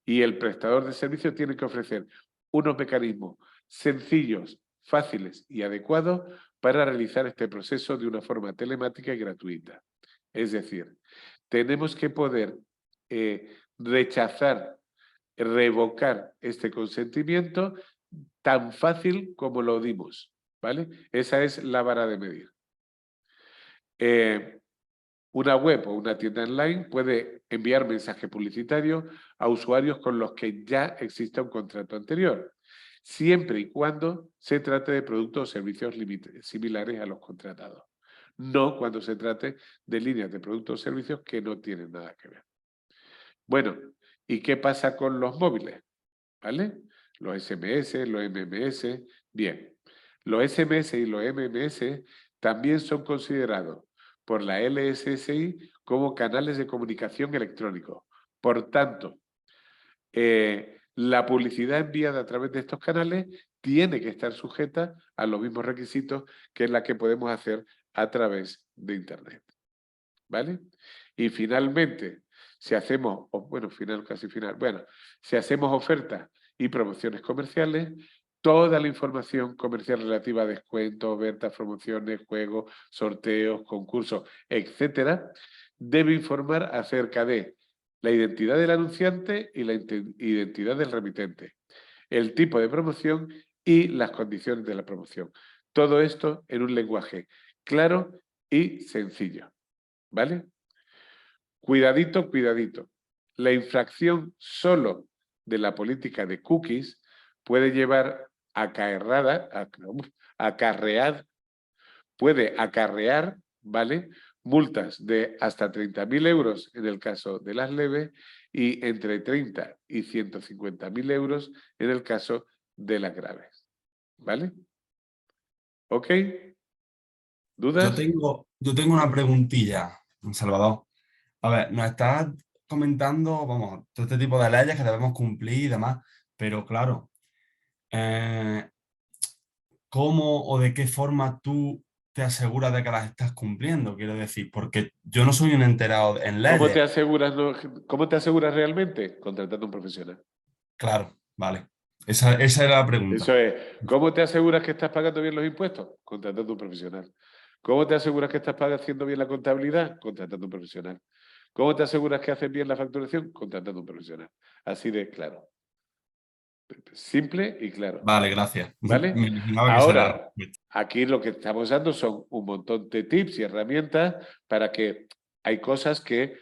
A: Y el prestador de servicio tiene que ofrecer unos mecanismos sencillos, fáciles y adecuados para realizar este proceso de una forma telemática y gratuita. Es decir, tenemos que poder rechazar, revocar este consentimiento tan fácil como lo dimos, ¿vale? Esa es la vara de medir. Una web o una tienda online puede enviar mensajes publicitarios a usuarios con los que ya exista un contrato anterior, siempre y cuando se trate de productos o servicios similares a los contratados, no cuando se trate de líneas de productos o servicios que no tienen nada que ver. Bueno, ¿y qué pasa con los móviles? ¿Vale? Los SMS, los MMS. Bien, los SMS y los MMS también son considerados por la LSSI como canales de comunicación electrónicos. Por tanto, la publicidad enviada a través de estos canales tiene que estar sujeta a los mismos requisitos que la que podemos hacer a través de Internet. ¿Vale? Y finalmente, si hacemos, si hacemos ofertas y promociones comerciales, toda la información comercial relativa a descuentos, ofertas, promociones, juegos, sorteos, concursos, etcétera, debe informar acerca de la identidad del anunciante y la identidad del remitente, el tipo de promoción y las condiciones de la promoción. Todo esto en un lenguaje claro y sencillo. ¿Vale? Cuidadito, cuidadito. La infracción solo de la política de cookies puede llevar puede acarrear, ¿vale? Multas de hasta 30.000 euros en el caso de las leves y entre 30 y 150.000 euros en el caso de las graves. ¿Vale? ¿Ok? ¿Dudas?
C: Yo tengo una preguntilla, Salvador. A ver, nos estás comentando, vamos, todo este tipo de leyes que debemos cumplir y demás, pero claro, ¿cómo o de qué forma tú te aseguras de que las estás cumpliendo? Quiero decir, porque yo no soy un enterado en
A: ¿Cómo te
C: leyes.
A: aseguras, cómo te aseguras realmente? Contratando a un profesional.
C: Claro, vale. Esa era la
A: Eso
C: pregunta.
A: es, ¿cómo te aseguras que estás pagando bien los impuestos? Contratando a un profesional. ¿Cómo te aseguras que estás haciendo bien la contabilidad? Contratando a un profesional. ¿Cómo te aseguras que haces bien la facturación? Contratando a un profesional. Así de claro. Simple y claro.
C: Vale, gracias.
A: ¿Vale?
C: Me imaginaba que esa era la
A: Ahora,
C: respuesta.
A: aquí lo que estamos dando son un montón de tips y herramientas para que hay cosas que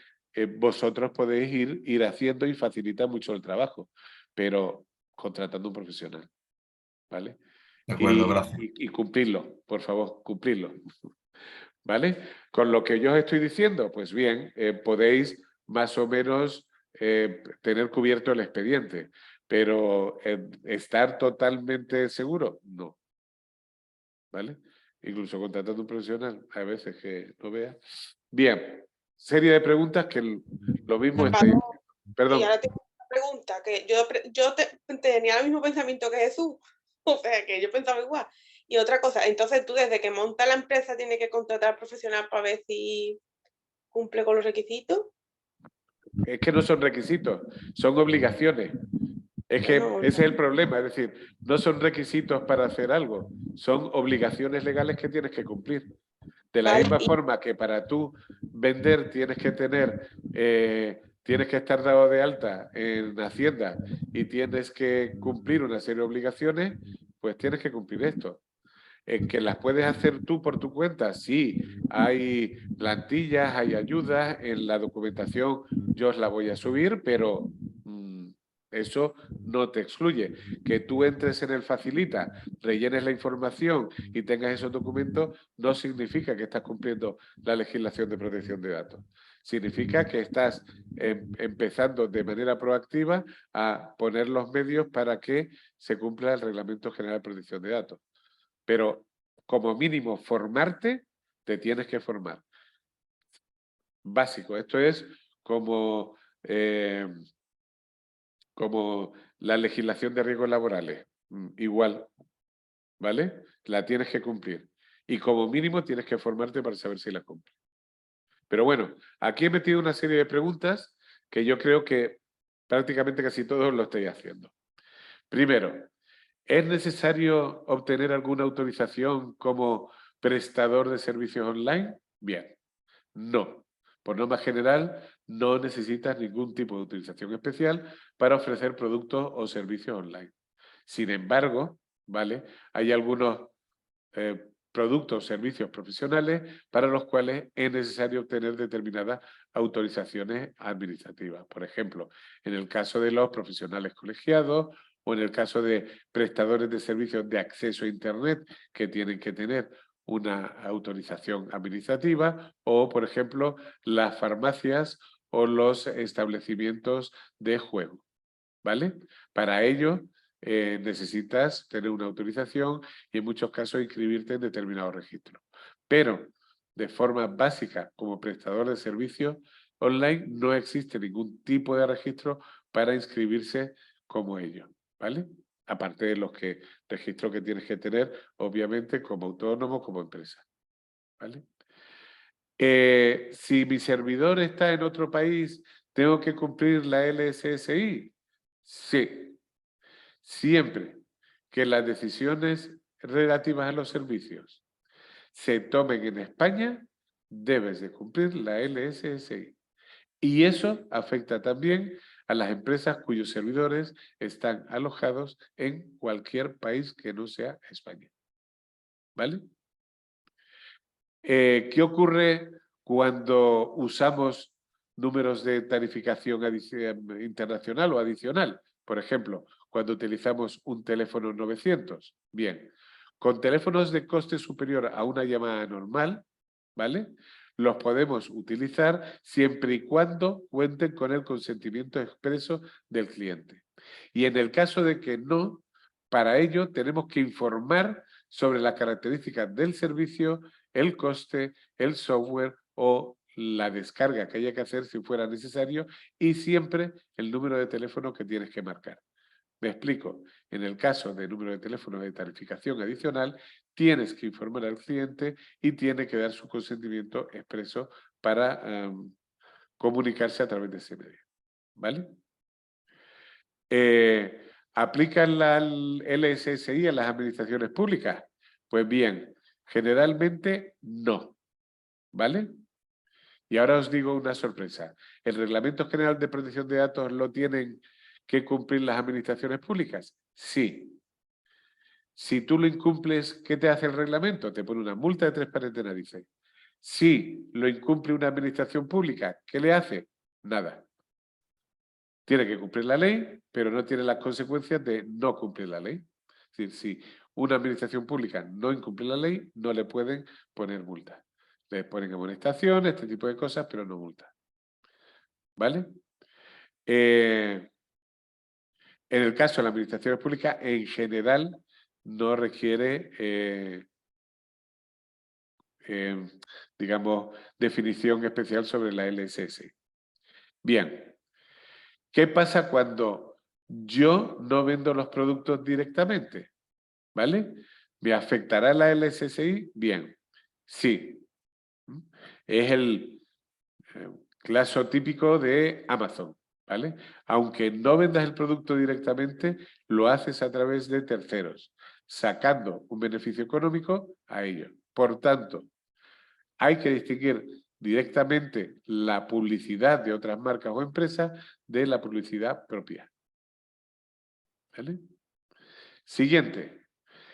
A: vosotros podéis ir haciendo y facilita mucho el trabajo, pero contratando un profesional. ¿Vale?
C: De acuerdo, gracias.
A: Y cumplirlo, por favor, cumplirlo. ¿Vale? Con lo que yo os estoy diciendo, pues bien, podéis más o menos tener cubierto el expediente, pero estar totalmente seguro, no. ¿Vale? Incluso contratando un profesional, a veces que no vea. Bien, serie de preguntas que lo mismo estáis.
D: Salvador, y
A: Perdón.
D: ahora tengo una pregunta, que yo tenía el mismo pensamiento que Jesús, o sea, que yo pensaba igual. Y otra cosa, entonces tú desde que monta la empresa tienes que contratar al profesional para ver si cumple con los requisitos.
A: Es que no son requisitos, son obligaciones. Es que
D: Bueno,
A: ese es el problema, es decir, no son requisitos para hacer algo, son obligaciones legales que tienes que cumplir. De la
D: vale,
A: misma forma que para tú vender tienes que tener, tienes que estar dado de alta en Hacienda y tienes que cumplir una serie de obligaciones, pues tienes que cumplir esto. En que las puedes hacer tú por tu cuenta, sí, hay plantillas, hay ayudas, en la documentación yo os la voy a subir, pero eso no te excluye. Que tú entres en el Facilita, rellenes la información y tengas esos documentos, no significa que estás cumpliendo la legislación de protección de datos. Significa que estás empezando de manera proactiva a poner los medios para que se cumpla el Reglamento General de Protección de Datos. Pero como mínimo formarte, te tienes que formar. Básico, esto es como, como la legislación de riesgos laborales. Igual, ¿vale? La tienes que cumplir. Y como mínimo tienes que formarte para saber si la cumples. Pero bueno, aquí he metido una serie de preguntas que yo creo que prácticamente casi todos lo estáis haciendo. Primero, ¿es necesario obtener alguna autorización como prestador de servicios online? Bien, no. Por norma general, no necesitas ningún tipo de utilización especial para ofrecer productos o servicios online. Sin embargo, ¿vale? Hay algunos productos o servicios profesionales para los cuales es necesario obtener determinadas autorizaciones administrativas. Por ejemplo, en el caso de los profesionales colegiados o en el caso de prestadores de servicios de acceso a Internet que tienen que tener una autorización administrativa o, por ejemplo, las farmacias o los establecimientos de juego, ¿vale? Para ello necesitas tener una autorización y en muchos casos inscribirte en determinados registros. Pero de forma básica, como prestador de servicios online, no existe ningún tipo de registro para inscribirse como ellos, ¿vale? Aparte de los registros que tienes que tener, obviamente, como autónomo, como empresa, ¿vale? Si mi servidor está en otro país, ¿tengo que cumplir la LSSI? Sí. Siempre que las decisiones relativas a los servicios se tomen en España, debes de cumplir la LSSI. Y eso afecta también a las empresas cuyos servidores están alojados en cualquier país que no sea España. ¿Vale? ¿Qué ocurre cuando usamos números de tarificación internacional o adicional? Por ejemplo, cuando utilizamos un teléfono 900. Bien, con teléfonos de coste superior a una llamada normal, ¿vale? Los podemos utilizar siempre y cuando cuenten con el consentimiento expreso del cliente. Y en el caso de que no, para ello tenemos que informar sobre las características del servicio, el coste, el software o la descarga que haya que hacer si fuera necesario y siempre el número de teléfono que tienes que marcar. Me explico. En el caso de número de teléfono de tarificación adicional, tienes que informar al cliente y tiene que dar su consentimiento expreso para comunicarse a través de ese medio. ¿Vale? ¿Aplican la LSSI a las administraciones públicas? Pues bien, generalmente no. ¿Vale? Y ahora os digo una sorpresa. ¿El Reglamento General de Protección de Datos lo tienen que cumplir las administraciones públicas? Sí. Si tú lo incumples, ¿qué te hace el reglamento? Te pone una multa de 3 pares de narices. Si lo incumple una administración pública, ¿qué le hace? Nada. Tiene que cumplir la ley, pero no tiene las consecuencias de no cumplir la ley. Es decir, si una administración pública no incumple la ley, no le pueden poner multa. Le ponen amonestación, este tipo de cosas, pero no multa. ¿Vale? En el caso de las administraciones públicas, en general, no requiere, digamos, definición especial sobre la LSS. Bien, ¿qué pasa cuando yo no vendo los productos directamente? ¿Vale? ¿Me afectará la LSSI? Bien, sí. Es el caso típico de Amazon, ¿vale? Aunque no vendas el producto directamente, lo haces a través de terceros, sacando un beneficio económico a ellos. Por tanto, hay que distinguir directamente la publicidad de otras marcas o empresas de la publicidad propia. ¿Vale? Siguiente.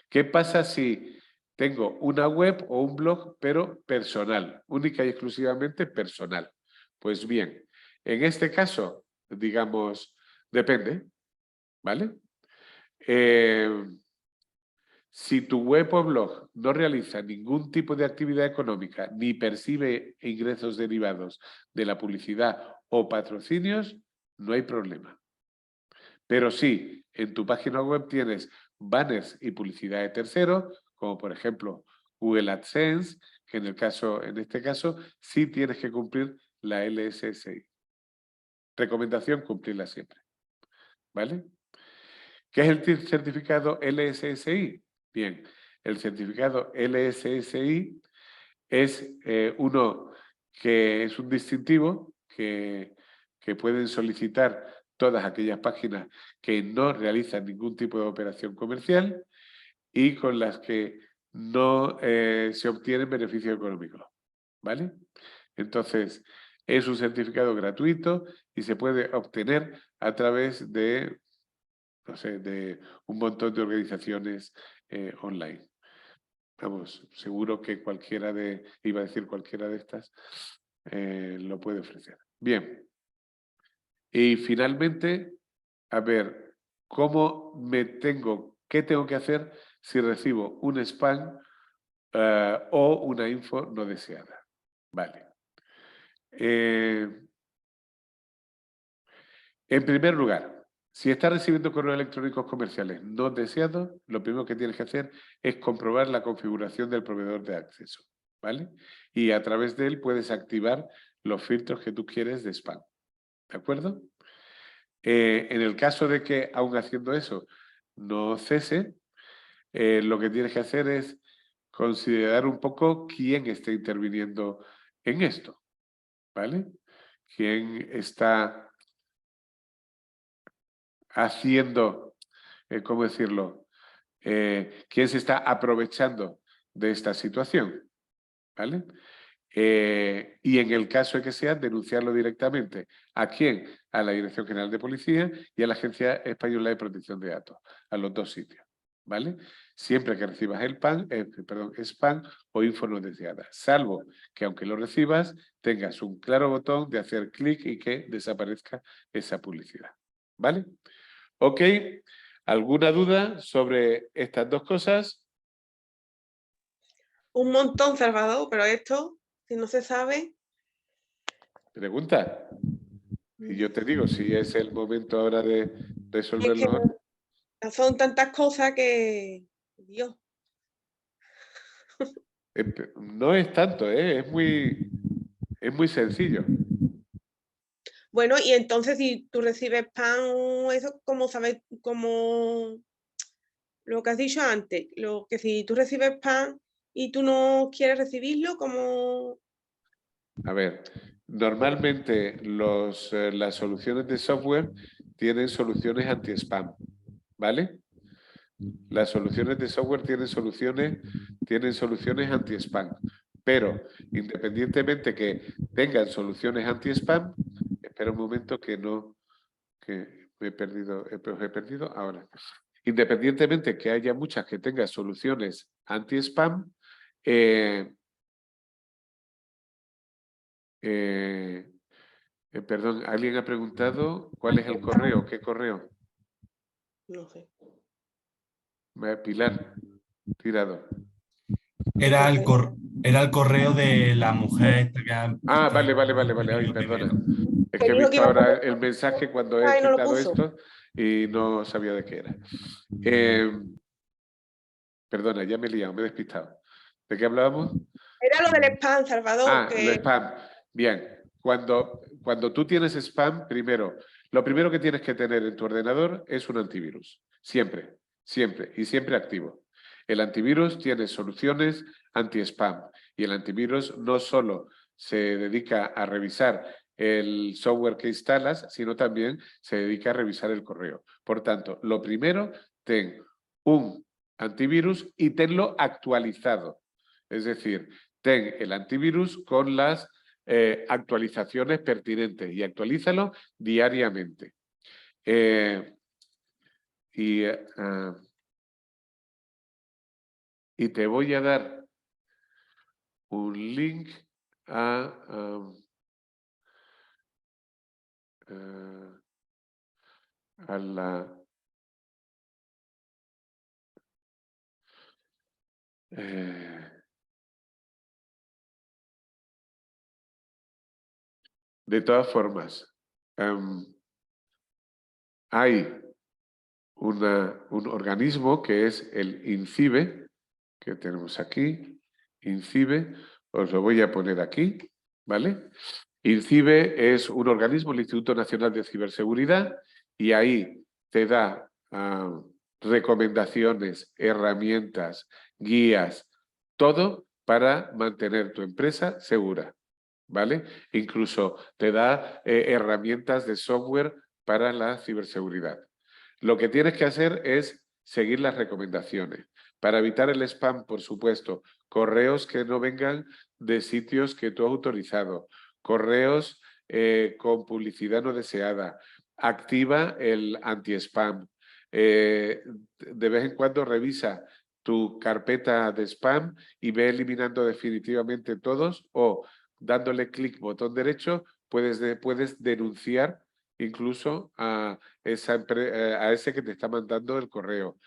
A: ¿Qué pasa si tengo una web o un blog, pero personal, única y exclusivamente personal? Pues bien, en este caso, digamos, depende, ¿vale? Si tu web o blog no realiza ningún tipo de actividad económica ni percibe ingresos derivados de la publicidad o patrocinios, no hay problema. Pero si en tu página web tienes banners y publicidad de terceros, como por ejemplo Google AdSense, que en este caso sí tienes que cumplir la LSSI. Recomendación, cumplirla siempre. ¿Vale? ¿Qué es el certificado LSSI? Bien, el certificado LSSI es uno que es un distintivo que pueden solicitar todas aquellas páginas que no realizan ningún tipo de operación comercial y con las que no se obtienen beneficios económicos. ¿Vale? Entonces, es un certificado gratuito y se puede obtener a través de, no sé, de un montón de organizaciones online. vamos, seguro que cualquiera de, iba a decir cualquiera de estas, lo puede ofrecer. Bien. Y finalmente, a ver, qué tengo que hacer si recibo un spam o una info no deseada? Vale. En primer lugar, si estás recibiendo correos electrónicos comerciales no deseados, lo primero que tienes que hacer es comprobar la configuración del proveedor de acceso, ¿vale? Y a través de él puedes activar los filtros que tú quieres de spam, ¿de acuerdo? En el caso de que, aún haciendo eso, no cese, lo que tienes que hacer es considerar un poco quién está interviniendo en esto, ¿vale? ¿Quién está haciendo, cómo decirlo? ¿Quién se está aprovechando de esta situación? ¿Vale? Y en el caso de que sea, denunciarlo directamente. ¿A quién? A la Dirección General de Policía y a la Agencia Española de Protección de Datos, a los dos sitios. ¿Vale? Siempre que recibas el spam o info no deseada, salvo que aunque lo recibas, tengas un claro botón de hacer clic y que desaparezca esa publicidad. ¿Vale? Ok, ¿alguna duda sobre estas dos cosas?
D: Un montón, Salvador, pero esto, si no se sabe...
A: Pregunta. Y yo te digo, si es el momento ahora de
D: Es
A: resolverlo.
D: que son tantas cosas que... Dios.
A: No es tanto, es muy sencillo.
D: Bueno, y entonces si tú recibes spam, eso, ¿cómo sabes? Como lo que has dicho antes, lo que si tú recibes spam y tú no quieres recibirlo, ¿cómo?
A: A ver, normalmente las soluciones de software tienen soluciones anti-spam, ¿vale? Las soluciones de software tienen soluciones anti-spam, pero independientemente que tengan soluciones anti-spam, espera un momento que me he perdido, os he perdido ahora. Independientemente que haya muchas que tengan soluciones anti-spam, perdón, alguien ha preguntado cuál es el correo, ¿qué correo?
D: No sé.
A: Pilar, tirado.
C: Era el correo de la mujer esta que ha...
A: Ah, vale, ay, perdona. Es que he
D: Pero lo que
A: visto
D: iba a
A: ahora
D: poner,
A: el mensaje cuando he
D: no lo
A: quitado
D: puso.
A: esto y no sabía de qué era. Perdona, ya me he liado, me he despistado. ¿De qué hablábamos?
D: Era lo del spam, Salvador,
A: Ah, el
D: que
A: spam. Bien, cuando tú tienes spam, lo primero que tienes que tener en tu ordenador es un antivirus. Siempre, siempre y siempre activo. El antivirus tiene soluciones anti-spam y el antivirus no solo se dedica a revisar el software que instalas, sino también se dedica a revisar el correo. Por tanto, lo primero, ten un antivirus y tenlo actualizado. Es decir, ten el antivirus con las actualizaciones pertinentes y actualízalo diariamente. Y te voy a dar un link a la... de todas formas, hay un organismo que es el INCIBE, que tenemos aquí, INCIBE, os lo voy a poner aquí, ¿vale? INCIBE es un organismo, el Instituto Nacional de Ciberseguridad, y ahí te da recomendaciones, herramientas, guías, todo para mantener tu empresa segura, ¿vale? Incluso te da herramientas de software para la ciberseguridad. Lo que tienes que hacer es seguir las recomendaciones. Para evitar el spam, por supuesto, correos que no vengan de sitios que tú has autorizado, correos con publicidad no deseada, activa el anti-spam. De vez en cuando revisa tu carpeta de spam y ve eliminando definitivamente todos, o dándole clic botón derecho puedes denunciar incluso a ese que te está mandando el correo.